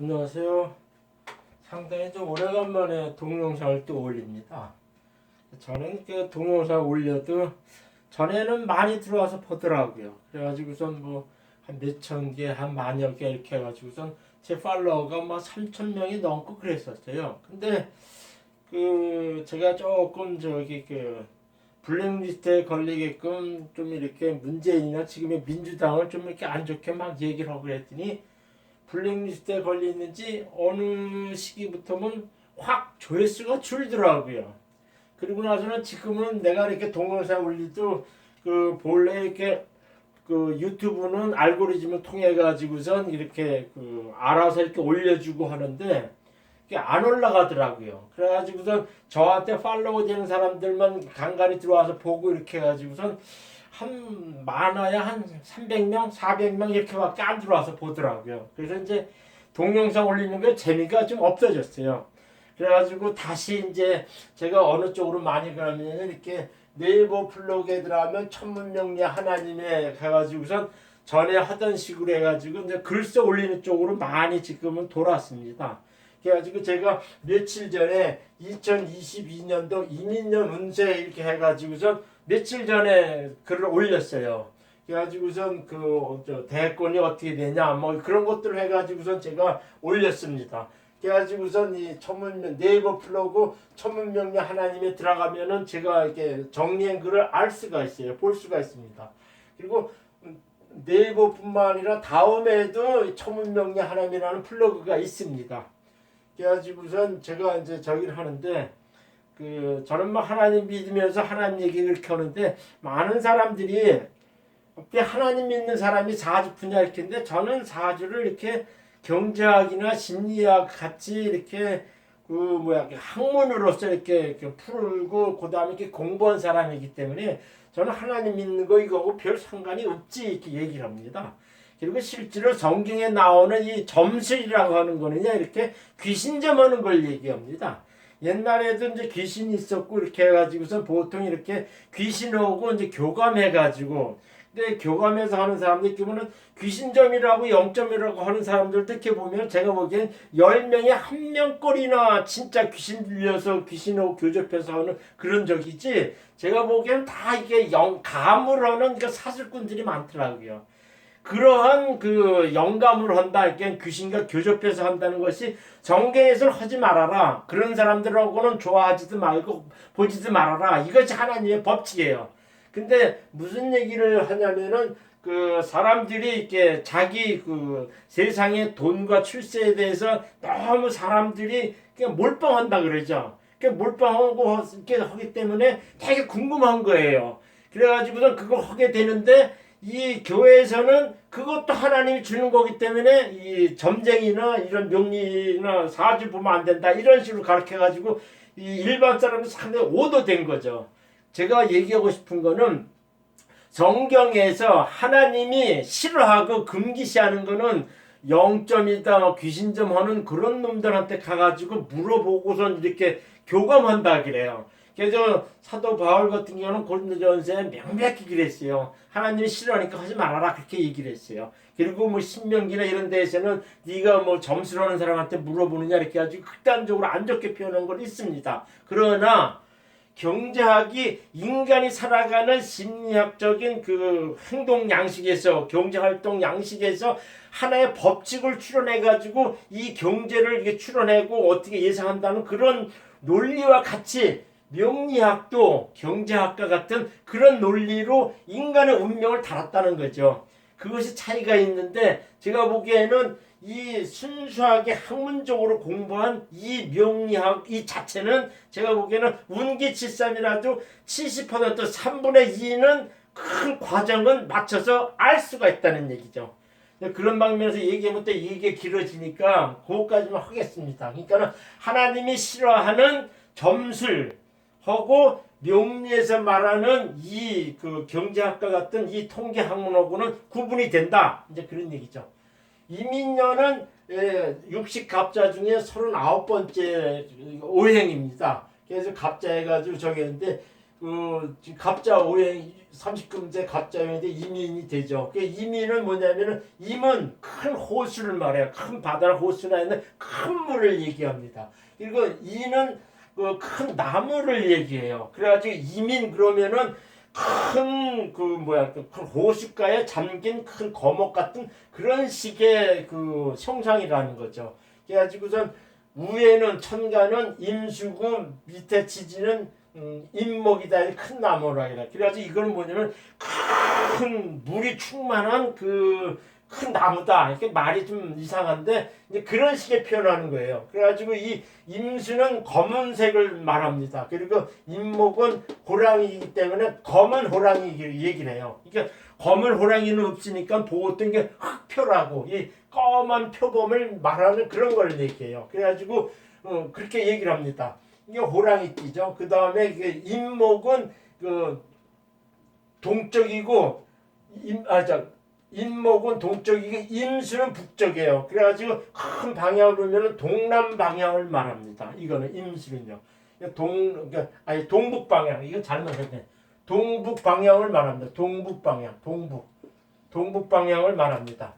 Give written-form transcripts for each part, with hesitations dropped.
안녕하세요. 상당히 좀 오래간만에 동영상을 또 올립니다. 저는 그 동영상 올려도 전에는 많이 들어와서 보더라고요. 그래가지고선 뭐 한 몇천 개, 한 만여 개 이렇게 해가지고선 제 팔로워가 막 3천 명이 넘고 그랬었어요. 근데 그 제가 조금 저기 그 블랙리스트에 걸리게끔 좀 이렇게 문재인이나 지금의 민주당을 좀 이렇게 안 좋게 막 얘기를 하고 그랬더니 블랙리스트에 걸리는지 어느 시기부터는 확 조회수가 줄더라고요. 그리고 나서는 지금은 내가 이렇게 동영상 올리도 그 본래 이렇게 그 유튜브는 알고리즘을 통해 가지고선 이렇게 그 알아서 이렇게 올려주고 하는데 이게 안 올라가더라고요. 그래가지고선 저한테 팔로우 되는 사람들만 간간히 들어와서 보고 이렇게 해가지고선 한 많아야 한 300명, 400명 이렇게밖에 안 들어와서 보더라고요. 그래서 이제 동영상 올리는 게 재미가 좀 없어졌어요. 그래가지고 다시 이제 제가 어느 쪽으로 많이 가냐면 이렇게 네이버 블로그에 들어가면 천문명리 하나님에 가가지고선 전에 하던 식으로 해가지고 이제 글써 올리는 쪽으로 많이 지금은 돌았습니다. 그래가지고 제가 며칠 전에 2022년도 이민년 운세 이렇게 해가지고선 며칠 전에 글을 올렸어요. 그래가지고선 그 대권이 어떻게 되냐 뭐 그런 것들을 해가지고선 제가 올렸습니다. 그래가지고선 이 천문명 네이버 블로그 천문명리 하나님에 들어가면은 제가 이렇게 정리한 글을 알 수가 있어요. 볼 수가 있습니다. 그리고 네이버뿐만 아니라 다음에도 천문명리 하나님이라는 블로그가 있습니다. 그래가지고선 제가 이제 저기를 하는데 그 저는 뭐 하나님 믿으면서 하나님 얘기를 이렇게 하는데 많은 사람들이 하나님 믿는 사람이 사주 분야 이렇게 인데 저는 사주를 이렇게 경제학이나 심리학 같이 이렇게 그 뭐야 학문으로서 이렇게 풀고 그다음에 이렇게 공부한 사람이기 때문에 저는 하나님 믿는 거 이거하고 별 상관이 없지 이렇게 얘기를 합니다. 그리고 실제로 성경에 나오는 이 점술이라고 하는 거는요 이렇게 귀신점하는 걸 얘기합니다. 옛날에도 이제 귀신이 있었고 이렇게 해가지고서 보통 이렇게 귀신하고 이제 교감해가지고 근데 교감해서 하는 사람들 보면은 귀신점이라고 영점이라고 하는 사람들도 이렇게 보면 제가 보기엔 10명에 1명꼴이나 진짜 귀신 들려서 귀신하고 교접해서 하는 그런 적이지 제가 보기엔 다 이게 감을 하는 그 사슬꾼들이 많더라고요. 그러한 그 영감을 한다, 이게 귀신과 교접해서 한다는 것이 성경에서 하지 말아라. 그런 사람들하고는 좋아하지도 말고 보지도 말아라. 이것이 하나님의 법칙이에요. 근데 무슨 얘기를 하냐면은 그 사람들이 이렇게 자기 그 세상의 돈과 출세에 대해서 너무 사람들이 그냥 몰빵한다 그러죠. 몰빵하고 이렇게 하기 때문에 되게 궁금한 거예요. 그래가지고선 그걸 하게 되는데 이 교회에서는 그것도 하나님이 주는 거기 때문에 이 점쟁이나 이런 명리나 사주 보면 안 된다 이런 식으로 가르쳐가지고 이 일반 사람은 상당히 오도된 거죠. 제가 얘기하고 싶은 거는 성경에서 하나님이 싫어하고 금기시하는 거는 영점이다 귀신점 하는 그런 놈들한테 가가지고 물어보고선 이렇게 교감한다 그래요. 그래서 사도 바울 같은 경우는 고린도전서에 명백히 그랬어요. 하나님이 싫어하니까 하지 말아라 그렇게 얘기를 했어요. 그리고 뭐 신명기나 이런 데에서는 네가 뭐 점수를 하는 사람한테 물어보느냐 이렇게 가지고 극단적으로 안 좋게 표현한 건 있습니다. 그러나 경제학이 인간이 살아가는 심리학적인 그 행동 양식에서 경제활동 양식에서 하나의 법칙을 추론해 가지고 이 경제를 이렇게 추론하고 어떻게 예상한다는 그런 논리와 같이 명리학도 경제학과 같은 그런 논리로 인간의 운명을 달았다는 거죠. 그것이 차이가 있는데 제가 보기에는 이 순수하게 학문적으로 공부한 이 명리학 이 자체는 제가 보기에는 운기칠삼이라도 70% 3분의 2는 큰 과정은 맞춰서 알 수가 있다는 얘기죠. 그런 방면에서 얘기하면 또 얘기가 길어지니까 그것까지만 하겠습니다. 그러니까 하나님이 싫어하는 점술하고 명리에서 말하는 이 그 경제학과 같은 이 통계 학문하고는 구분이 된다. 이제 그런 얘기죠. 이민년은 60갑자 중에 39번째 오행입니다. 그래서 갑자 해가지고 저기 했는데 지금 갑자 오행 39세 갑자형인데 임인이 되죠. 그 임인은 뭐냐면은 임은 큰 호수를 말해요. 큰 바다나 호수나 있는 큰 물을 얘기합니다. 그리고 이는 그 큰 나무를 얘기해요. 그래가지고 임인 그러면은 큰 호숫가에 잠긴 큰 거목 같은 그런 식의 그 형상이라는 거죠. 그래가지고선 위에는 천간은 임수고 밑에 지지는 임목이다. 큰 나무라 이라. 그래가지고 이거는 뭐냐면 큰 물이 충만한 그 큰 나무다. 이렇게 말이 좀 이상한데 이제 그런 식의 표현하는 거예요. 그래가지고 이 임수는 검은색을 말합니다. 그리고 임목은 호랑이이기 때문에 검은 호랑이 얘기를 해요. 그러니까 검은 호랑이는 없으니까 보통 이게 흑표라고 이 검은 표범을 말하는 그런 걸 얘기해요. 그래가지고 그렇게 얘기를 합니다. 이게 호랑이띠죠. 그 다음에 임목은 그 동쪽이고 임목은 동쪽이고 임수는 북쪽이에요. 그래가지고 큰 방향을 보면은 동남 방향을 말합니다. 이거는 임수는요. 동북 방향. 이건 잘못했네. 동북 방향을 말합니다. 동북 방향, 동북 방향을 말합니다.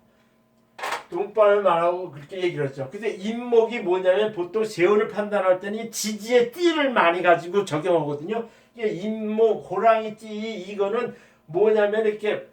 동방을 말하고 그렇게 얘기를 했죠. 근데 임목이 뭐냐면 보통 세운을 판단할 때는 지지의 띠를 많이 가지고 적용하거든요. 이게 임목, 호랑이 띠 이거는 뭐냐면 이렇게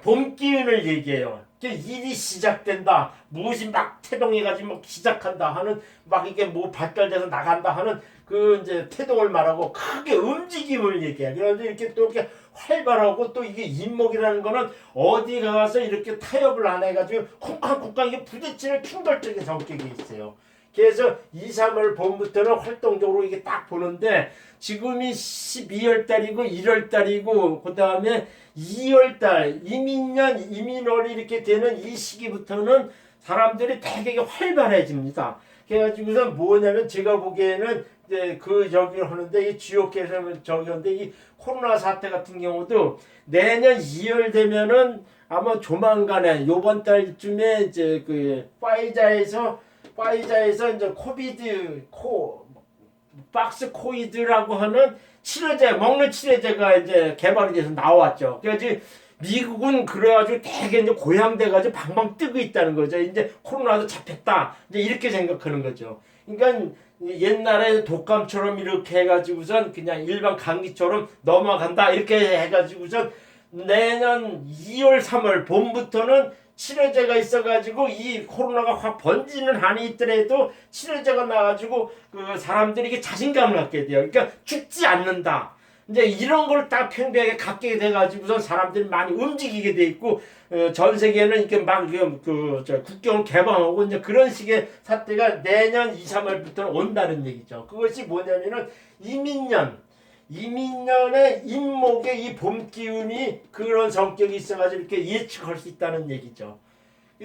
봄 기운을 얘기해요. 일이 시작된다. 무엇이 막 태동해가지고 막 시작한다 하는 막 이게 뭐 발달돼서 나간다 하는 그 이제 태동을 말하고 크게 움직임을 얘기해요. 그래서 이렇게 또 이렇게 활발하고 또 이게 임목이라는 거는 어디 가서 이렇게 타협을 안 해가지고 쿵쾅쿵쾅 이게 부딪히는 충돌적인 성격이 있어요. 그래서 2, 3월 봄부터는 활동적으로 이게 딱 보는데 지금이 12월 달이고 1월 달이고 그 다음에 2월 달 이민년 이민월이 이렇게 되는 이 시기부터는 사람들이 되게 활발해집니다. 그래가지고서 뭐냐면 제가 보기에는 이제 저기를 하는데 이 지역에서 저기인데 이 코로나 사태 같은 경우도 내년 2월 되면은 아마 조만간에 요번 달쯤에 이제 그 파이자에서 이제 박스 코이드라고 하는 치료제, 먹는 치료제가 이제 개발이 돼서 나왔죠. 그래서 미국은 그래가지고 되게 이제 고양돼가지고 방방 뜨고 있다는 거죠. 이제 코로나도 잡혔다. 이제 이렇게 생각하는 거죠. 그러니까 옛날에 독감처럼 이렇게 해가지고선 그냥 일반 감기처럼 넘어간다. 이렇게 해가지고선 내년 2월, 3월 봄부터는 치료제가 있어가지고 이 코로나가 확 번지는 한이 있더라도 치료제가 나와가지고 그 사람들이 이게 자신감을 갖게 돼요. 그러니까 죽지 않는다. 이제 이런 걸 딱 팽배하게 갖게 돼가지고서 사람들이 많이 움직이게 돼 있고 전 세계는 이렇게 막 국경을 개방하고 이제 그런 식의 사태가 내년 2, 3월부터는 온다는 얘기죠. 그것이 뭐냐면은 이민년의 임목의 이 봄 기운이 그런 성격이 있어가지고 이렇게 예측할 수 있다는 얘기죠.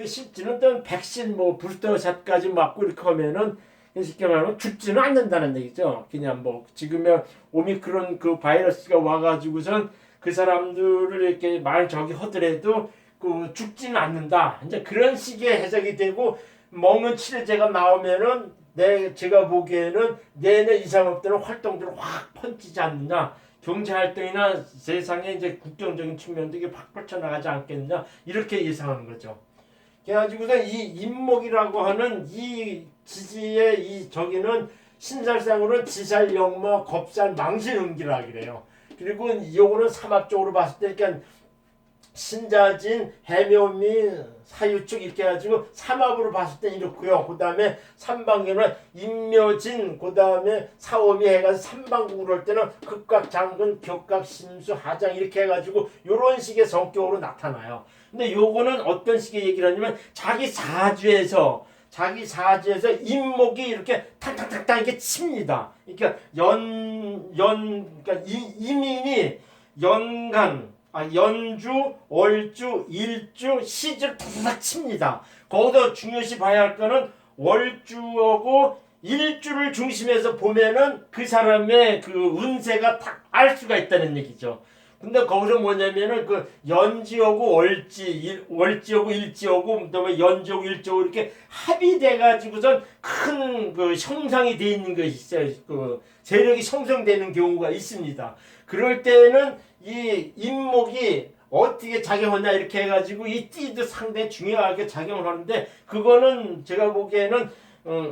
실제는 또 백신 부스터샷까지 맞고 이렇게 하면은 쉽게 말하면 죽지는 않는다는 얘기죠. 그냥 지금의 오미크론 그 바이러스가 와가지고선 그 사람들을 이렇게 말 저기 하더라도 그 죽지는 않는다. 이제 그런 식의 해석이 되고 먹는 치료제가 나오면은 제가 보기에는 내년 이상 때는 활동들을 확 펀치지 않느냐. 경제 활동이나 세상에 이제 국경적인 측면도 이게 확 펼쳐나가지 않겠느냐. 이렇게 예상하는 거죠. 그래가지고서 이 임목이라고 하는 이 지지의 이 저기는 신살상으로는 지살, 역모, 겁살, 망신운기라 그래요. 그리고 요거는 삼합적으로 봤을 때 그러니까 신자진, 해묘미, 사유축 이렇게 해가지고 삼합으로 봤을 때 이렇고요. 그 다음에 삼방에는 임묘진, 그 다음에 사오미 해가지고 삼방국으로 할 때는 극각, 장근, 격각, 심수, 하장 이렇게 해가지고 요런 식의 성격으로 나타나요. 근데 요거는 어떤 식의 얘기를 하냐면 자기 사주에서 임목이 이렇게 탁탁탁탁 이렇게 칩니다. 그러니까 그러니까 이민이 연주, 월주, 일주, 시주를 탁탁 칩니다. 거기서 중요시 봐야 할 거는 월주하고 일주를 중심해서 보면은 그 사람의 그 운세가 딱 알 수가 있다는 얘기죠. 근데 거기서 뭐냐면은 그 연지하고 월지하고 일지하고 그다음에 연지하고 일지하고 이렇게 합의돼 가지고선 큰 그 형상이 돼 있는 것이 있어요. 그 세력이 형성되는 경우가 있습니다. 그럴 때는 이 임목이 어떻게 작용하냐 이렇게 해가지고 이 띠도 상당히 중요하게 작용을 하는데 그거는 제가 보기에는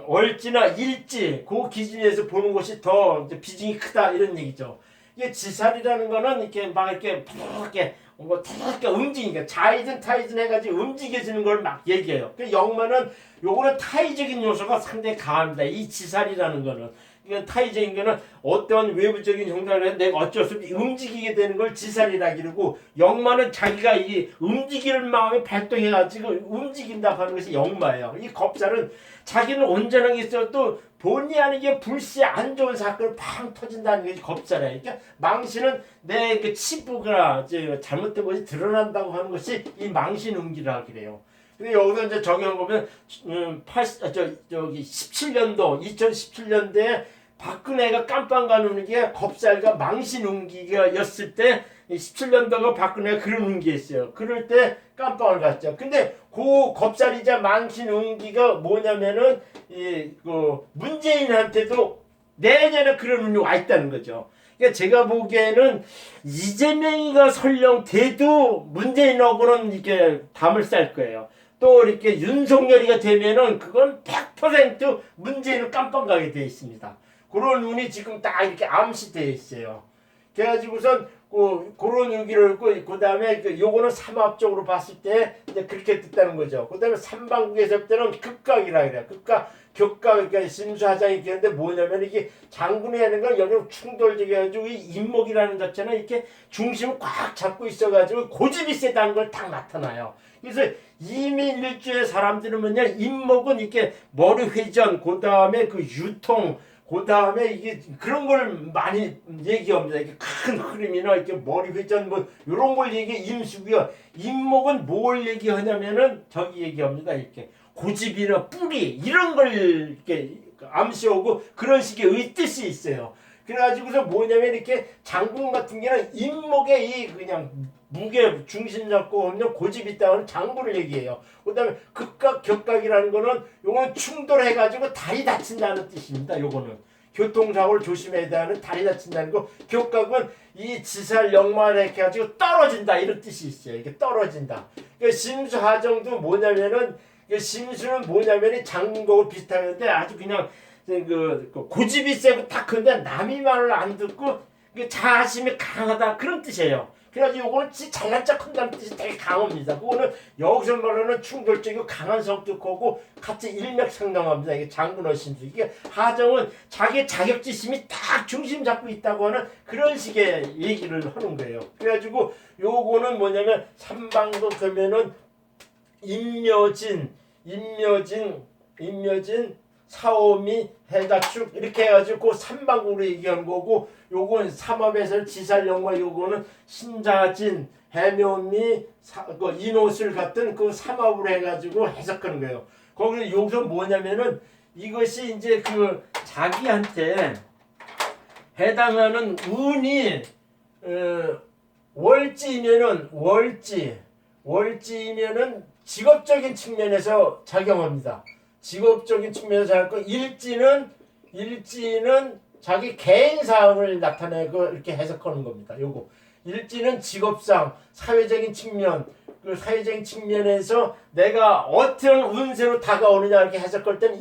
월지나 일지 그 기준에서 보는 것이 더 이제 비중이 크다 이런 얘기죠. 이게 지살이라는 거는 이렇게 막 이렇게 이렇게 뭐 이렇게 움직이니까 자이든 타이든 해가지고 움직여지는 걸 막 얘기해요. 그 영마는 요거는 타이적인 요소가 상당히 강합니다. 이 지살이라는 거는. 이건 타이적인 거는 어떤 외부적인 형상을 내가 어쩔 수 없이 움직이게 되는 걸 지살이라 그러고 영마는 자기가 이 움직이는 마음이 발동해가지고 움직인다 하는 것이 영마예요. 이 겁살은 자기는 온전하게 있어도 본의 아니게 불시 안 좋은 사건을 팡 터진다는 것이 겁살이에요. 그러니까 망신은 내 그 치부가 잘못된 것이 드러난다고 하는 것이 이 망신운기라 그래요. 근데 여기서 이제 적용해 보면 17년도 2017년도에 박근혜가 깜빵 가는 게 겁살과 망신운기였을 때 17년도가 박근혜가 그런 운기였어요. 그럴 때 깜빵을 갔죠. 근데 그 겁살이자 망신운기가 뭐냐면은 그 문재인한테도 내년에 그런 운이 와 있다는 거죠. 그러니까 제가 보기에는 이재명이가 설령 돼도 문재인하고는 이렇게 담을 쌀 거예요. 또 이렇게 윤석열이가 되면은 그건 100% 문재인은 깜빵 가게 돼 있습니다. 그런 운이 지금 딱 이렇게 암시되어 있어요. 그래가지고선 그런 의기를 그 다음에 요거는 삼합적으로 봤을 때 이제 그렇게 됐다는 거죠. 그 다음에 삼방국에서 때는 극각이라 그래요. 극각, 격각, 그러니까 심수하장이 있는데 뭐냐면 이게 장군이 하는 건 여기 충돌적이어가지고 이 임목이라는 자체는 이렇게 중심을 꽉 잡고 있어가지고 고집이 세다는 걸 딱 나타나요. 그래서 이민일주의 사람들은 뭐냐 임목은 이렇게 머리 회전, 그 다음에 그 유통, 그 다음에 이게 그런 걸 많이 얘기합니다. 이게 큰 흐름이나 이렇게 머리 회전 뭐 이런 걸 얘기 임수고요. 임목은 뭘 얘기하냐면은 저기 얘기합니다. 이렇게 고집이나 뿌리 이런 걸 이렇게 암시하고 그런 식의 의뜻이 있어요. 그래가지고서 뭐냐면 이렇게 장군 같은 경우는 임목에 이 그냥 무게 중심 잡고 하면 고집이 있다는 장군을 얘기해요. 그다음에 극각 격각이라는 거는 요건 충돌해가지고 다리 다친다는 뜻입니다. 요거는 교통사고를 조심해야 되는 다리 다친다는 거. 격각은 이 지살 영마를 이렇게 해가지고 떨어진다 이런 뜻이 있어요. 이게 떨어진다. 그러니까 심수하정도 뭐냐면은 심수는 뭐냐면이 장군곡을 비슷하는데 아주 그냥 그 고집이 세고 딱 근데 남이 말을 안 듣고 자아심이 강하다 그런 뜻이에요. 그래가지고 요거는 진짜 잘난 척 한다는 뜻이 되게 강합니다. 그거는 여기서 말하는 충돌적이고 강한 성격하고 같이 일맥상통합니다. 이게 장군의 심수. 이게 하정은 자기 자격지심이 딱 중심 잡고 있다고 하는 그런 식의 얘기를 하는 거예요. 그래가지고 요거는 뭐냐면 삼방도 그러면은 임묘진, 사오미, 해자축 이렇게 해가지고 그 삼방으로 얘기한 거고 요건 삼합에서 지살영과 요거는 신자진, 해묘미, 인옷을 같은 그 삼합으로 해가지고 해석하는 거예요. 거기서 여기서 뭐냐면은 이것이 이제 그 자기한테 해당하는 운이 월지면은 직업적인 측면에서 작용합니다. 직업적인 측면에서 작용하고 일지는 자기 개인 사항을 나타내고 이렇게 해석하는 겁니다. 요거 일지는 직업상 사회적인 측면 그 사회적인 측면에서 내가 어떤 운세로 다가오느냐 이렇게 해석할 때는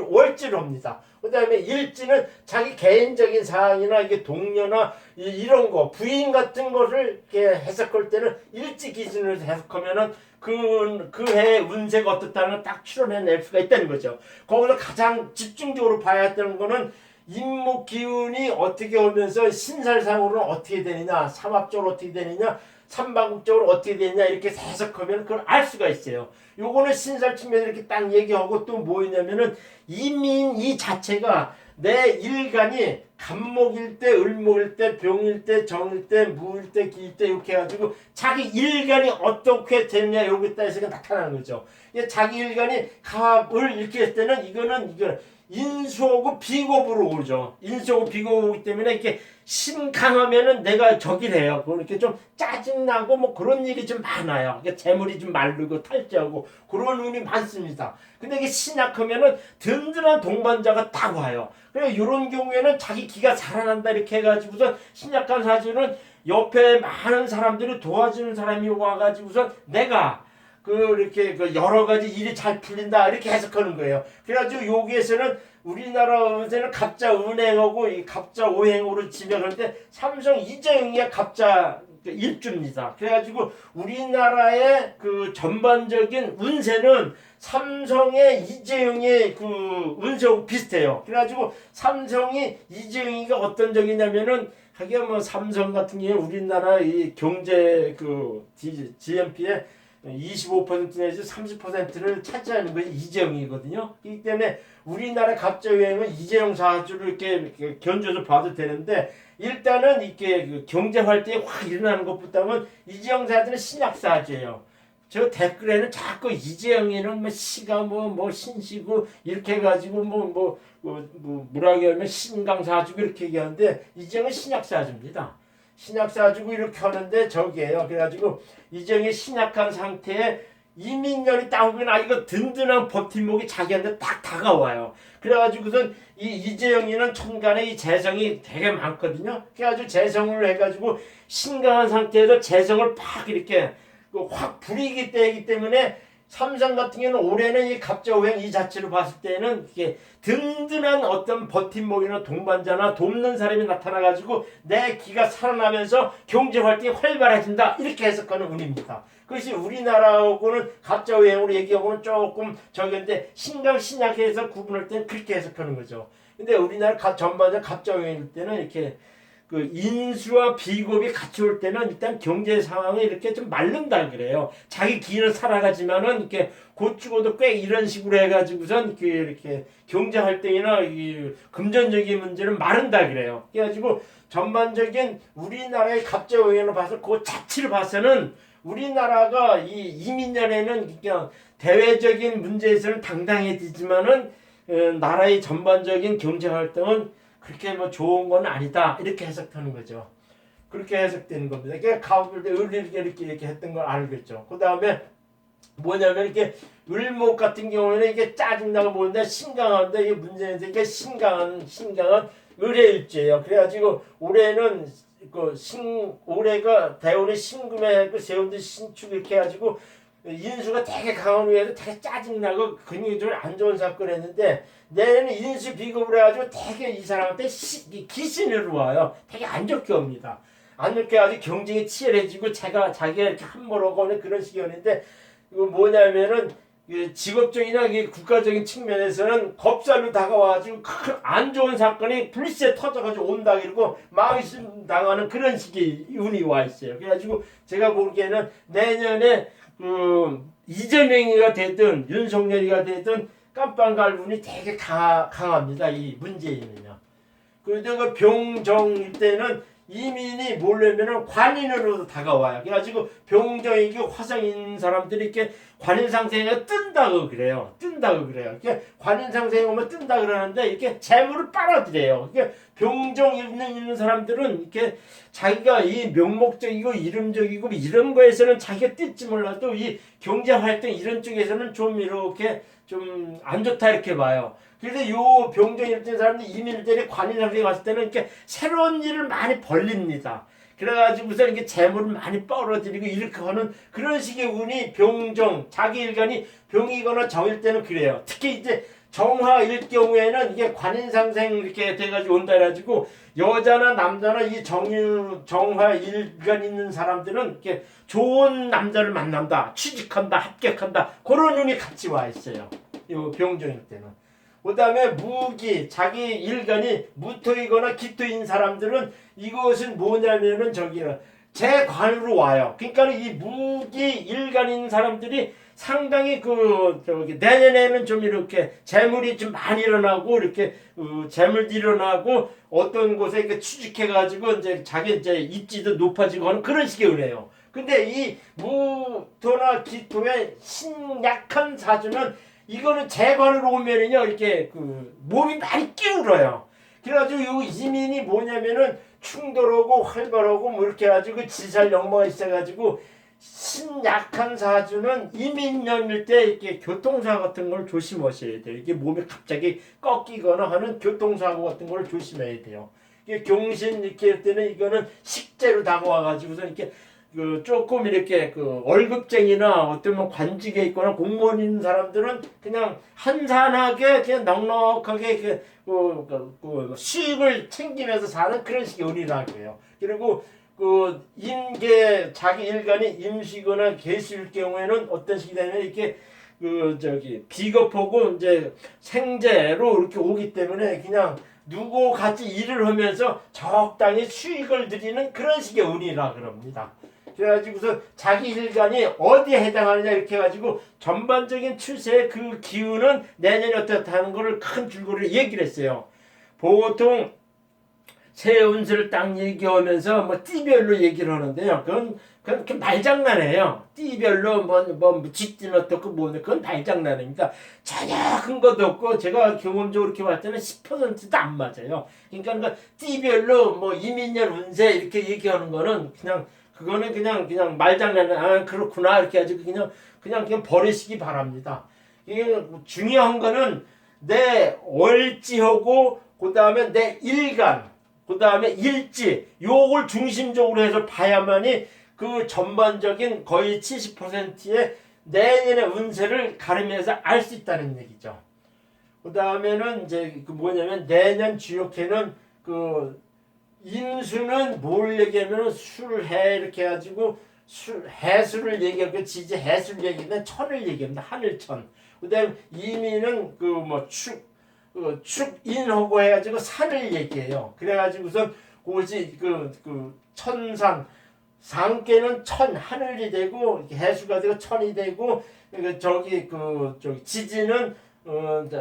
월지로 합니다. 그 다음에 일지는 자기 개인적인 사항이나 이게 동료나 이런 거 부인 같은 거를 이렇게 해석할 때는 일지 기준으로 해석하면은 그 해의 운세가 어떻다는 걸 딱 추론해낼 수가 있다는 거죠. 거기서 가장 집중적으로 봐야 되는 거는 임목 기운이 어떻게 오면서 신살상으로는 어떻게 되느냐, 삼합적으로 어떻게 되느냐, 삼방국적으로 어떻게 되느냐 이렇게 해석하면 그걸 알 수가 있어요. 요거는 신살 측면에 이렇게 딱 얘기하고 또 뭐냐면은 이 자체가 내 일간이 간목일 때, 을목일 때, 병일 때, 정일 때, 무일 때, 기일 때 이렇게 해가지고 자기 일간이 어떻게 됐냐 여기에 따라서 나타나는 거죠. 자기 일간이 갑을 이렇게 했을 때는 이거는 인수하고 비겁으로 오죠. 인수하고 비겁 오기 때문에 이렇게 신 강하면은 내가 저기를 해요. 그렇게 좀 짜증나고 뭐 그런 일이 좀 많아요. 그러니까 재물이 좀 마르고 탈지하고 그런 운이 많습니다. 근데 이게 신약하면은 든든한 동반자가 딱 와요. 그래서 이런 경우에는 자기 기가 살아난다 이렇게 해가지고서 신약한 사주는 옆에 많은 사람들이 도와주는 사람이 와가지고서 내가 이렇게 여러 가지 일이 잘 풀린다 이렇게 해석하는 거예요. 그래가지고 여기에서는 우리나라에서는 갑자 은행하고 이 갑자 오행으로 지명하는데 삼성 이재용이 갑자 일주입니다. 그래가지고 우리나라의 그 전반적인 운세는 삼성의 이재용의 그 운세하고 비슷해요. 그래가지고 삼성이 이재용이가 어떤 적이냐면은 하긴 뭐 삼성 같은 경우에 우리나라 이 경제 그 GNP의 25% 내지 30%를 차지하는 것이 이재용이거든요. 그렇기 때문에 우리나라 갑자 여행은 이재용 사주를 이렇게 견줘서 봐도 되는데 일단은 이렇게 그 경제 활동이 확 일어나는 것보다는 이재용 사주는 신약 사주예요. 저 댓글에는 자꾸 이재용이는 뭐 시가 뭐 신시고 이렇게 해가지고 뭐라고 하면 신강 사주고 이렇게 얘기하는데 이재용은 신약 사주입니다. 신약 사주고 이렇게 하는데 저기에요. 그래가지고 이정이 신약한 상태에 이민년이 딱 오면 이거 든든한 버팀목이 자기한테 딱 다가와요. 그래가지고선 이 이재영이는 천간에 이 재성이 되게 많거든요. 그래가지고 재성을 해가지고 신강한 상태에서 재성을 팍 이렇게 확 부리기 때문에 삼성 같은 경우는 올해는 이 갑자오행 이 자체로 봤을 때는 이게 든든한 어떤 버팀목이나 동반자나 돕는 사람이 나타나가지고 내 기가 살아나면서 경제 활동이 활발해진다 이렇게 해석하는 운입니다. 그것이 우리나라하고는 갑자오행으로 얘기하고는 조금 저기인데 신강 신약에서 구분할 때는 그렇게 해석하는 거죠. 근데 우리나라 전반적 갑자오행일 때는 이렇게 그 인수와 비겁이 같이 올 때는 일단 경제 상황이 이렇게 좀 마른다 그래요. 자기 기는 살아가지만은 이렇게 곧 죽어도 꽤 이런 식으로 해가지고선 이렇게 경제 활동이나 이 금전적인 문제는 마른다 그래요. 그래가지고 전반적인 우리나라의 갑자 오행을 봐서 그 자체를 봐서는 우리나라가 이 이민년에는 그냥 대외적인 문제에서는 당당해지지만은 나라의 전반적인 경제 활동은 그렇게 뭐 좋은 건 아니다 이렇게 해석하는 거죠. 그렇게 해석되는 겁니다. 그러니까 가을때 이렇게 했던 걸 알겠죠. 그 다음에 뭐냐면 이렇게 을목 같은 경우에는 이게 짜증나고 보는데 신강한데 이게 문제인데 이게 신강한 을해일주예요. 그래가지고 올해는 올해가 대운이 신금에 세운데 신축 이렇게 해가지고 인수가 되게 강한 후에도 되게 짜증나고 근육적으로 안 좋은 사건을 했는데 내년에 인수 비급을 해가지고 되게 이 사람한테 기신으로 와요. 되게 안 좋게 옵니다. 안 좋게 해가지고 경쟁이 치열해지고 자기가 이렇게 함몰하고 오는 그런 식이었는데 이거 뭐냐면은 직업적이나 국가적인 측면에서는 겁살로 다가와가지고 안 좋은 사건이 불시에 터져가지고 온다 그러고 마음이 당하는 그런 식의 운이 와 있어요. 그래가지고 제가 보기에는 내년에 이재명이가 되든 윤석열이가 되든 깜빵 갈 운이 되게 강합니다. 이 문재인은요. 그런데 그 병정일 때는 이민이 뭐냐면은 관인으로 다가와요. 그래가지고 병정이기 화성인 사람들이 이렇게 관인상생에 뜬다고 그래요. 그러니까 관인상생에 오면 뜬다 그러는데 이렇게 재물을 빨아들여요. 그러니까 병정 있는 사람들은 이렇게 자기가 이 명목적이고 이름적이고 이런 거에서는 자기가 뜰지 몰라도 이 경제 활동 이런 쪽에서는 좀 이렇게 좀 안 좋다 이렇게 봐요. 그래서 요 병정이 있는 사람들이 이민을 때려 관인상생에 왔을 때는 이렇게 새로운 일을 많이 벌립니다. 그래가지고서 이렇게 재물을 많이 벌어들이고 이렇게 하는 그런 식의 운이 병정, 자기 일간이 병이거나 정일 때는 그래요. 특히 이제 정화일 경우에는 이게 관인상생 이렇게 돼가지고 온다 해가지고 여자나 남자나 이 정화 일간 있는 사람들은 이렇게 좋은 남자를 만난다, 취직한다, 합격한다 그런 운이 같이 와 있어요. 요 병정일 때는. 그 다음에 무기, 자기 일간이 무토이거나 기토인 사람들은 이것은 뭐냐면은 재관으로 와요. 그러니까 이 무기 일간인 사람들이 상당히 내년에는 좀 이렇게 재물이 좀 많이 일어나고 이렇게 재물도 일어나고 어떤 곳에 이렇게 취직해가지고 이제 자기 입지도 높아지고 하는 그런 식의 은혜요. 근데 이 무토나 기토의 신약한 사주는 이거는 재관으로 오면은요 이렇게 그 몸이 많이 기울어요. 그래가지고 요 이민이 뭐냐면은 충돌하고 활발하고 뭐 이렇게 해가지고 그 지살 역마가 있어가지고 신약한 사주는 이민년일 때 이렇게 교통사고 같은 걸 조심하셔야 돼요. 이게 몸이 갑자기 꺾이거나 하는 교통사고 같은 걸 조심해야 돼요. 이게 경신 이렇게 할 때는 이거는 식재로 다가와가지고서 이렇게 그 조금 이렇게 그 월급쟁이나 어떤 관직에 있거나 공무원 있는 사람들은 그냥 한산하게 그냥 넉넉하게 수익을 챙기면서 사는 그런 식의 운이라고 해요. 그리고 그 임계 자기 일간이 임시거나 계수일 경우에는 어떤 식이 되면 이렇게 그 저기 비겁하고 이제 생재로 이렇게 오기 때문에 그냥 누구 같이 일을 하면서 적당히 수익을 드리는 그런 식의 운이라 그럽니다. 그래가지고서 자기 일간이 어디에 해당하느냐 이렇게 해가지고 전반적인 추세의 그 기운은 내년에 어떻다는 거를 큰 줄거리로 얘기를 했어요. 보통 새 운세를 딱 얘기하면서 뭐 띠별로 얘기를 하는데요. 그건 말장난이에요. 띠별로 뭐 쥐띠는 어떻고 뭐는 그건 말장난입니다. 전혀 근거도 없고 제가 경험적으로 이렇게 봤을 때는 10%도 안 맞아요. 그러니까 띠별로 뭐 이민년 운세 이렇게 얘기하는 거는 그거는 그냥 말장난. 아 그렇구나 이렇게 해가지고 그냥 버리시기 바랍니다. 이게 중요한 거는 내 월지하고 그 다음에 내 일간 그 다음에 일지 요걸 중심적으로 해서 봐야만이 그 전반적인 거의 70%의 내년의 운세를 가르면서 알 수 있다는 얘기죠. 그 다음에는 이제 그 뭐냐면 내년 주역해는 그 인수는 뭘 얘기하면 술해 이렇게 해가지고 해수를 얘기하고 지지 해수를 얘기하면 천을 얘기합니다. 하늘천. 그 다음에 이민은 그 뭐 축인하고 해가지고 산을 얘기해요. 그래가지고선 그것이 그 천산 상계는 천 하늘이 되고 해수가 되고 천이 되고 저기 지지는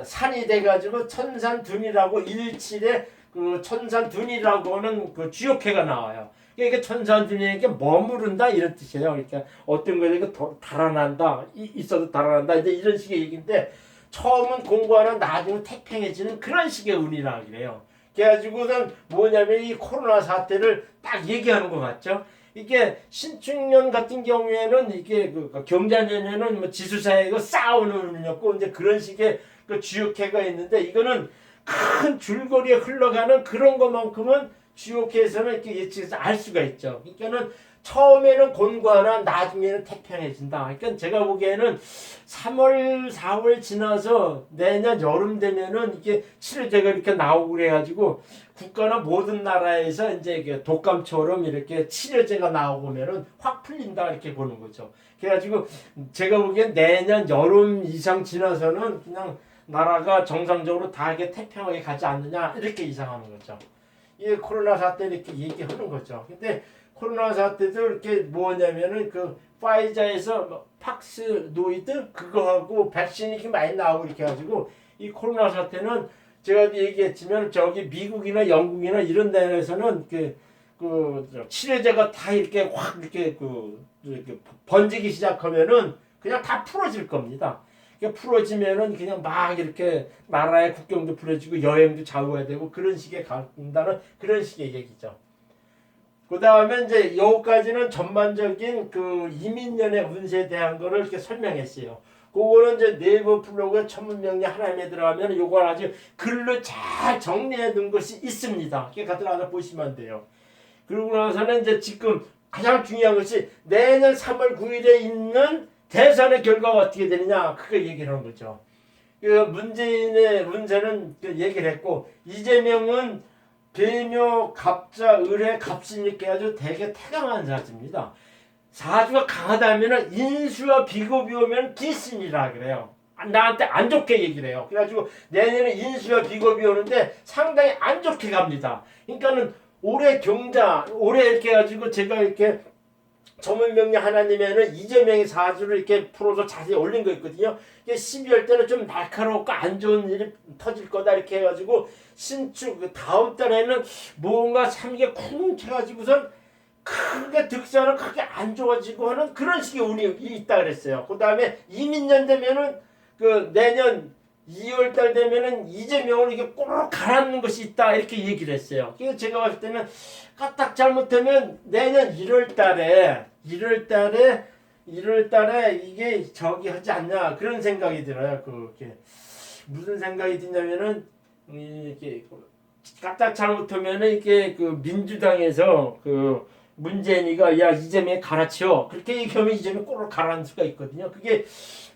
산이 돼가지고 천산둔이라고 일칠에 그 천산둔이라고 하는 그 주역해가 나와요. 그러니까 천산둔이니까 머무른다 이런 뜻이에요. 그러니까 어떤 거에 달아난다 있어도 달아난다 이제 이런 식의 얘기인데. 처음은 공부하나 나중에 태평해지는 그런 식의 운이라 그래요. 그래가지고는 뭐냐면 이 코로나 사태를 딱 얘기하는 것 같죠. 이게 신축년 같은 경우에는 이게 그 경자년에는 뭐 지수사회가 싸우는 운이었고 이제 그런 식의 그 주역해가 있는데 이거는 큰 줄거리에 흘러가는 그런 것만큼은 주역해에서는 이렇게 예측해서 알 수가 있죠. 그러니까는 처음에는 곤고하나 나중에는 태평해진다. 그러니까 제가 보기에는 3월, 4월 지나서 내년 여름 되면은 이게 치료제가 이렇게 나오고 그래가지고 국가나 모든 나라에서 이제 독감처럼 이렇게 치료제가 나오면은 확 풀린다 이렇게 보는 거죠. 그래가지고 제가 보기엔 내년 여름 이상 지나서는 그냥 나라가 정상적으로 다 이게 태평하게 가지 않느냐 이렇게 이상하는 거죠. 이게 코로나 사태 이렇게 얘기하는 거죠. 근데 코로나 사태도 이렇게 뭐냐면은 그 파이자에서 팍스노이드 그거하고 백신이 이렇게 많이 나오고 이렇게 해가지고 이 코로나 사태는 제가 얘기했지만 저기 미국이나 영국이나 이런 데에서는 그 치료제가 다 이렇게 확 이렇게 이렇게 번지기 시작하면은 그냥 다 풀어질 겁니다. 풀어지면은 그냥 막 이렇게 나라의 국경도 풀어지고 여행도 자유해야 되고 그런 식의 간다는 그런 식의 얘기죠. 그 다음에 이제 여기까지는 전반적인 그 이민년의 운세에 대한 거를 이렇게 설명했어요. 그거는 이제 네이버 블로그에 천문명리 하나님에 들어가면 요걸 아주 글로 잘 정리해 둔 것이 있습니다. 이렇게 들어가서 보시면 돼요. 그러고 나서는 이제 지금 가장 중요한 것이 내년 3월 9일에 있는 대선의 결과가 어떻게 되느냐 그거 얘기를 하는 거죠. 그 문재인의 운세는 얘기를 했고 이재명은 계묘, 갑자, 을의 갑신이니까 아주 되게 태강한 사주입니다. 사주가 강하다면 인수와 비겁이 오면 기신이라 그래요. 나한테 안 좋게 얘기를 해요. 그래가지고 내년에 인수와 비겁이 오는데 상당히 안 좋게 갑니다. 그러니까는 올해 경자, 올해 이렇게 해가지고 제가 이렇게 전문명리 하나님에는 이재명의 사주를 이렇게 풀어서 자세히 올린 거 있거든요. 이게 12월 때는 좀 날카롭고 안 좋은 일이 터질 거다 이렇게 해가지고 신축 다음 달에는 뭔가 삼계 쿵 쳐가지고선 크게 득세하는 크게 안 좋아지고 하는 그런 식의 운이 있다 그랬어요. 그 다음에 이민년 되면은 그 내년 2월 달 되면은 이재명을 이게 꼬르륵 가라앉는 것이 있다 이렇게 얘기를 했어요. 그래서 제가 봤을 때는 까딱 잘못하면 내년 1월 달에 이게 저기 하지 않냐 그런 생각이 들어요. 그게 무슨 생각이 드냐면은 이렇게 까딱 잘못하면은 이게 그 민주당에서 그 문재인이가 야 이재명이 갈아치워 그렇게 얘기하면 이재명이 꼬르륵 가라앉을 수가 있거든요. 그게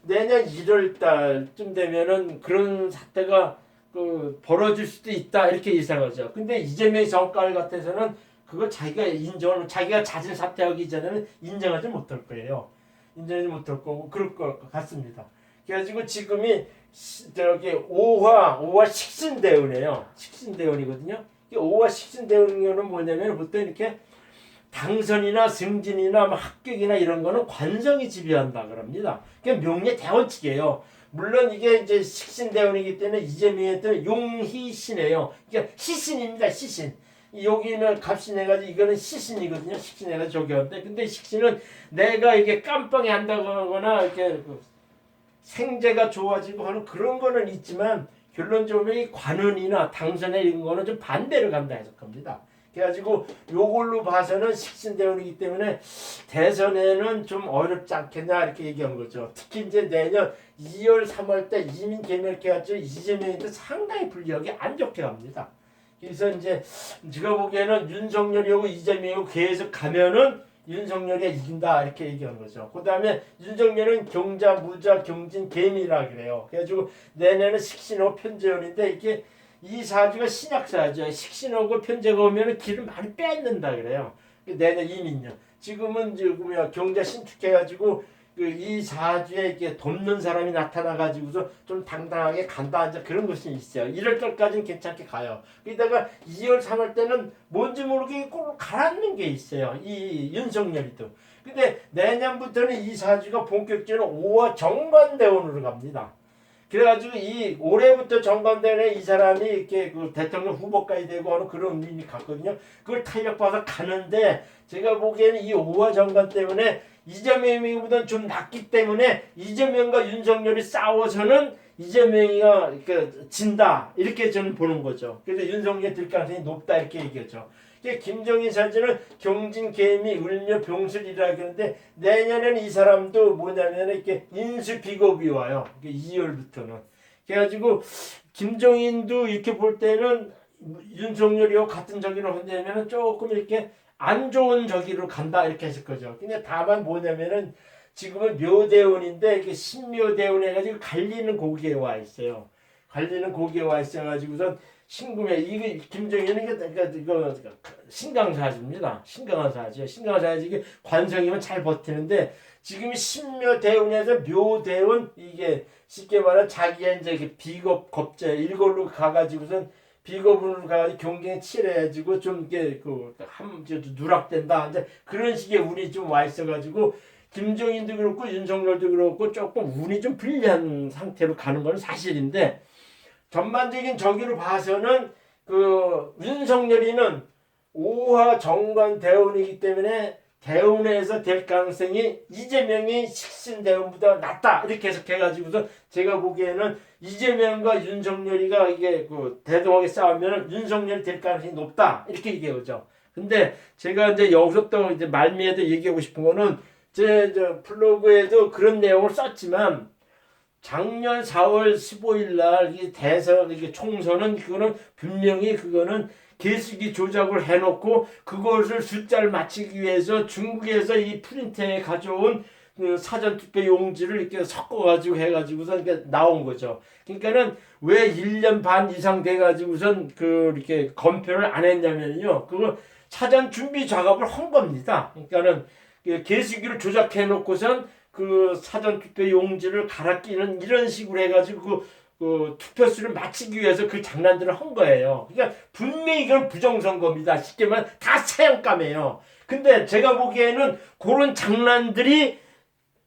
내년 1월 달쯤 되면은 그런 사태가 그 벌어질 수도 있다 이렇게 예상하죠. 근데 이재명의 성과를 같아서는 그거 자기가 잦은 사퇴하기 전에는 인정하지 못할 거예요. 인정하지 못할 거고 그럴 것 같습니다. 그래가지고 지금이 저기 5화 식신대운이에요. 식신대운이거든요. 5화 식신대운은 뭐냐면 보통 이렇게 당선이나 승진이나 합격이나 이런 거는 관성이 지배한다 그럽니다. 그게 명리의 대원칙이에요. 물론 이게 이제 식신대운이기 때문에 이재명한테는 용희신이에요. 그러니까 시신입니다. 시신. 여기는 갑신해가지고 이거는 시신이거든요. 식신해가지고 저기 하는데 근데 식신은 내가 이게 깜빵이 한다거나 이렇게 생재가 좋아지고 하는 그런 거는 있지만 결론적으로 이 관운이나 당선에 이런 거는 좀 반대로 간다 해석합니다. 그래가지고 요걸로 봐서는 식신대운이기 때문에 대선에는 좀 어렵지 않겠냐 이렇게 얘기한 거죠. 특히 이제 내년 2월 3월 때 이민 개멸해가지고 이재명한테 상당히 불리하게 안 좋게 갑니다. 그래서 이제 제가 보기에는 윤석열이하고 이재명이고 계속 가면은 윤석열이 이긴다 이렇게 얘기한 거죠. 그 다음에 윤석열은 경자, 무자, 경진, 개미라 그래요. 그래가지고 내년은 식신호 편재운인데 이게 이 사주가 신약사주야. 식신호고 편재가 오면 길을 많이 뺏는다 그래요. 내년 이민년. 지금은 경자 신축해가지고 이 사주에 이렇게 돕는 사람이 나타나가지고서 좀 당당하게 간다 이제 그런 것이 있어요. 1월 달까지는 괜찮게 가요. 그러다가 2월 3월 때는 뭔지 모르게 꼭 가라앉는 게 있어요. 이 윤석열이도. 근데 내년부터는 이 사주가 본격적으로 5화 정관대원으로 갑니다. 그래가지고 이 올해부터 정관대원에 이 사람이 이렇게 그 대통령 후보까지 되고 하는 그런 의미 같거든요. 그걸 탄력받아서 가는데 제가 보기에는 이 5화 정관 때문에 이재명보다는 좀 낫기 때문에 이재명과 윤석열이 싸워서는 이재명이가 진다 이렇게 저는 보는 거죠. 그래서 윤석열이 될 가능성이 높다 이렇게 얘기하죠. 김정인 사주는 경진, 개미, 을묘, 병술이라 하는데 내년에는 이 사람도 뭐냐면 이렇게 인수 비겁이 와요. 2월부터는. 그래가지고 김정인도 이렇게 볼 때는 윤석열이와 같은 저기로 한다면 조금 이렇게 안 좋은 저기로 간다 이렇게 했을 거죠. 근데 다만 뭐냐면은 지금은 묘대운인데 이게 신묘대운 해가지고 갈리는 고기에 와 있어요. 갈리는 고기에 와 있어가지고선 신금에 이게 김정일은 이거 신강사주입니다. 신강사주. 신강사주 이게 관성이면 잘 버티는데 지금 신묘대운에서 묘대운 이게 쉽게 말하면 자기가 이제 비겁 겁제 일골로 가가지고선 비겁으로 가가지고 경쟁에 치러가지고 좀 이게 누락된다. 이제 그런 식의 운이 좀 와 있어가지고 김정인도 그렇고 윤석열도 그렇고 조금 운이 좀 불리한 상태로 가는 건 사실인데. 전반적인 저기로 봐서는 그 윤석열이는 5화 정관 대운이기 때문에 대운에서 될 가능성이 이재명이 식신 대운보다 낫다 이렇게 해석해가지고서 제가 보기에는 이재명과 윤석열이가 이게 그 대등하게 싸우면 윤석열이 될 가능성이 높다 이렇게 얘기하죠. 근데 제가 이제 여기서 또 이제 말미에도 얘기하고 싶은 거는 제 블로그에도 그런 내용을 썼지만. 작년 4월 15일 날 이 대선 이게 총선은 그거는 분명히 그거는 개수기 조작을 해놓고 그것을 숫자를 맞추기 위해서 중국에서 이 프린트에 가져온 그 사전투표 용지를 이렇게 섞어가지고 해가지고선 이렇게 나온 거죠. 그러니까는 왜 1년 반 이상 돼가지고선 이렇게 검표를 안 했냐면요. 그거 사전 준비 작업을 한 겁니다. 그러니까는 개수기를 조작해놓고선 그 사전투표 용지를 갈아 끼는 이런 식으로 해가지고 그 투표수를 맞추기 위해서 그 장난들을 한 거예요. 그러니까 분명히 이건 부정선거입니다. 쉽게 말하면 다 사형감이에요. 근데 제가 보기에는 그런 장난들이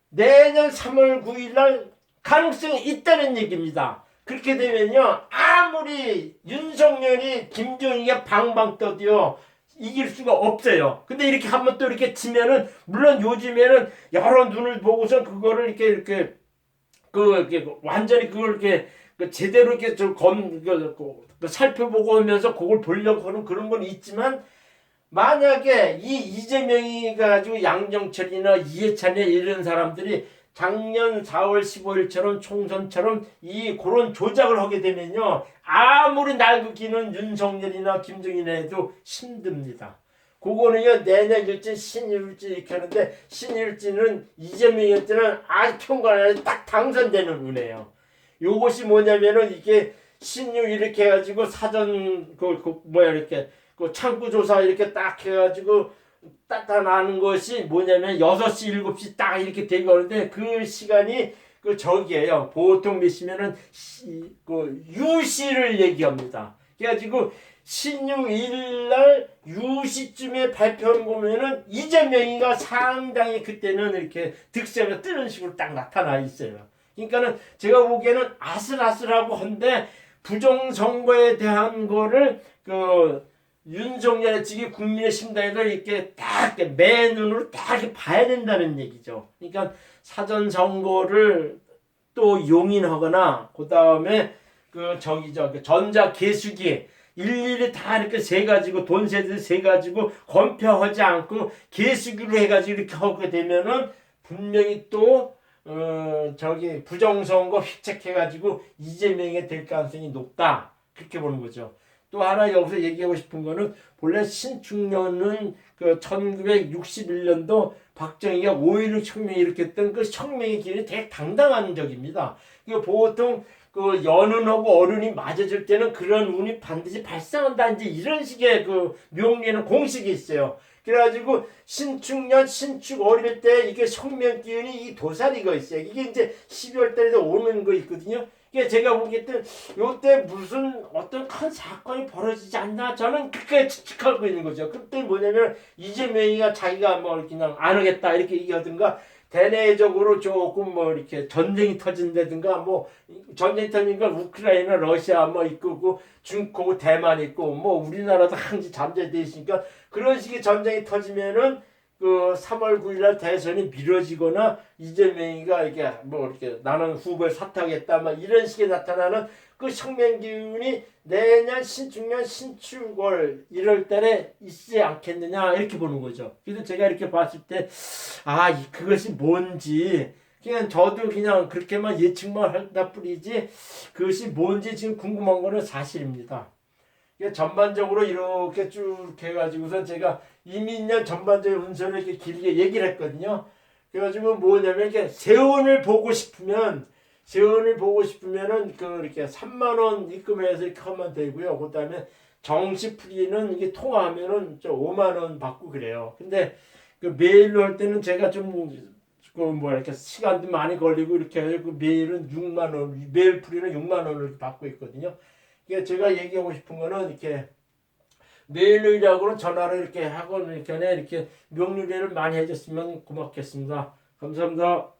내년 3월 9일 날 가능성이 있다는 얘기입니다. 그렇게 되면요. 아무리 윤석열이 김정일이가 방방 떠도요. 이길 수가 없어요. 근데 이렇게 한번 또 이렇게 치면은 물론 요즘에는 여러 눈을 보고서 그거를 이렇게 이렇게 완전히 그걸 이렇게 제대로 이렇게 살펴보고 하면서 그걸 보려고 하는 그런 건 있지만 만약에 이 이재명이 가지고 양정철이나 이해찬이나 이런 사람들이 작년 4월 15일처럼 총선처럼 그런 조작을 하게 되면요 아무리 날뛰기는 윤석열이나 김정인 해도 힘듭니다. 그거는요 내년 일진 신일진 이렇게 하는데 신일진은 이재명한테는 아주 평가를 딱 당선되는 운이에요. 요것이 뭐냐면은 이게 신유 이렇게 해가지고 사전 이렇게 창구 조사 이렇게 딱 해가지고 나타나는 것이 뭐냐면 6시 7시 딱 이렇게 되고 하는데 그 시간이 저기에요. 보통 몇 시면은 유시를 얘기합니다. 그래가지고 신유일날 유시쯤에 발표한 거면은 이재명이가 상당히 그때는 이렇게 득세가 뜨는 식으로 딱 나타나 있어요. 그러니까는 제가 보기에는 아슬아슬하고 한데 부정선거에 대한 거를 윤석열의 측이 국민의 심당에서 이렇게 딱 맨눈으로 딱 이렇게 봐야 된다는 얘기죠. 그러니까 사전 선거를 또 용인하거나 그 다음에 전자 개수기 일일이 다 이렇게 세 가지고 돈세들 세 가지고 검표하지 않고 개수기로 해가지고 이렇게 하게 되면은 분명히 또 부정선거 획책해가지고 이재명이 될 가능성이 높다 그렇게 보는 거죠. 또 하나 여기서 얘기하고 싶은 거는 본래 신축년은 1961년도 박정희가 5.16 혁명 일으켰던 그 혁명의 기운이 되게 당당한 적입니다. 보통 연운하고 어른이 맞아줄 때는 그런 운이 반드시 발생한다 이제 이런 식의 명리는 공식이 있어요. 그래가지고 신축년 신축 어릴 때 이게 혁명 기운이 이 도사리가 있어요. 이게 이제 12월 달에도 오는 거 있거든요. 이게 제가 보기에는 요때 무슨 어떤 큰 사건이 벌어지지 않나 저는 그렇게 추측하고 있는 거죠. 그때 뭐냐면 이재명이가 자기가 그냥 안 하겠다 이렇게 얘기하든가 대내적으로 조금 이렇게 전쟁이 터진다든가 전쟁이 터지니까 우크라이나 러시아 있고 중국 대만 있고 우리나라도 항시 잠재되어 있으니까 그런 식의 전쟁이 터지면은 3월 9일날 대선이 미뤄지거나 이재명이가 이렇게 나는 후보에 사퇴하겠다 이런 식의 나타나는 혁명 기운이 내년 신축년 신축월 1월달에 있지 않겠느냐 이렇게 보는 거죠. 그래서 제가 이렇게 봤을 때 그것이 뭔지 그냥 저도 그냥 그렇게만 예측만 한다 뿐이지 그것이 뭔지 지금 궁금한 거는 사실입니다. 전반적으로 이렇게 쭉 해가지고선 제가 이민년 전반적인 운선을 이렇게 길게 얘기를 했거든요. 그래가지고 뭐냐면 이렇게 세운을 보고 싶으면은 이렇게 3만 원 입금해서 이렇게 하면 되고요. 그다음에 정시풀이는 이게 통화하면은 5만 원 받고 그래요. 근데 메일로 할 때는 제가 좀 이렇게 시간도 많이 걸리고 이렇게 해서 메일은 6만 원, 메일 풀이는 6만 원을 받고 있거든요. 제가 얘기하고 싶은 거는 이렇게 메일이라고는 전화를 이렇게 하고 이렇게 명료례를 많이 해줬으면 고맙겠습니다. 감사합니다.